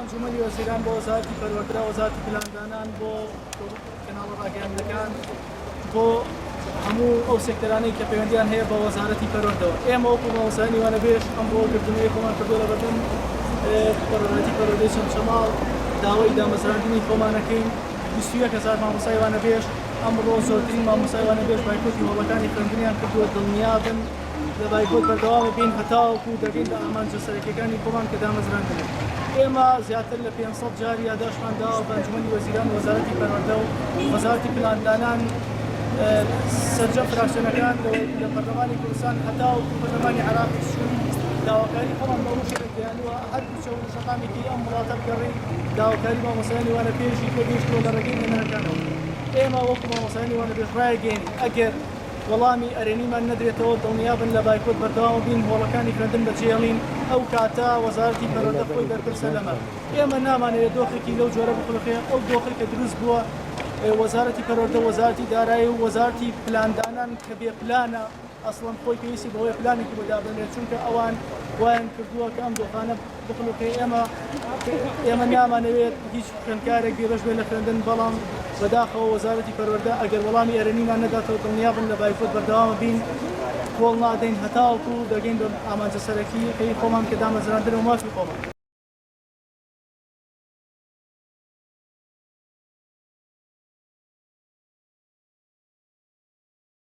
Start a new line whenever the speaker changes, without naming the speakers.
ئەنجومەنی وەزیران بۆ وەزارەتی پەروەردە وەزارەتی پلاندانان بۆ کەناڵە ڕاگەیاندەکان بۆ هەموو ئەو سێکتەرانەی کە پەیوەندیان هەیە بە وەزارەتی پەروەردەوە. ئێمە وەکو مامۆستایانی وانەبێژ ئەم بۆ گردنەوەی خۆمان کردووە لە بەردەم وەزارەتی پەروەردەی چەمچەماڵ داوای دامەزراندنی خۆمانەکەین. 21,000 مامۆستای وانەبێژ ئەمڕۆ زۆرترین مامۆستای وانەبێژ بایکۆتی هۆڵەکانی خوێندنیان کردووە دڵنیابن لە بایکۆت بەردەوامە بین هەتاوەکو دەگەین لە ئامانجە سەرەکیەکانی خۆمان کە دامەزراندنێت. ئێمە زیاتر لە 500 جار یادداشتمان داوە بە ئەنجومەنی وەزیران وەزارەتی پەروەردە و وەزارەتی پلاندانان سەرجەم فراکسیۆنەکان لە پەرلەمانی کوردستان هەتاوەکو پەرلەمانی عێراقی سووری داواکاری خۆمان بە ڕوشێک دەیانوە هەر دووچە و ڕۆژەقامێکی ئەم وڵاتە بگەڕێ داواکاری مامۆستایانی وانەبێژی پێگەیشتووە لە ڕێگەی هێنەرەکانەوە. ئێمە وەکو مامۆستایانی وانەبێژ ڕایگەین ئەگەر وەڵامی ئەرێنیمان نەدرێتەوە دڵنیابن لە بایکۆت بەردەوام بین هۆڵەکانی خوێندن بەجێڵین ئەو کاتە وەزارەتی پەروەردە خۆی بەرپرسە لەمە. ئێمە نامانەوێت دۆخێکی لەو جۆرە بخڵقێ ئەو دۆخی کە دروست بووە وەزارەتی پەروەردە وەزارەتی دارایی و وەزارەتی پلاندانان کە بێ پلانە ئەسڵەن خۆی پێویستی بەوەی پلانێکی بۆ دابنێت چونکە ئەوان وایان کردووە کە ئەم دۆخانە بخڵقێ ئێمە نامانەوێت هیچ خوێندکارێک بێبەش بێت لە خوێندن بەڵام بەداخەوە وەزارەتی پەروەردە ئەگەر وەڵامی ئەرێنیمان نەداتەوە دڵنیابن لە بایکۆت بەردەوامە بین کۆڵ نادەین هەتاوەکو دەگەین بە ئامانجە سەرەکیەکەی خۆمان کە دامەزراندن و مافی خۆمان.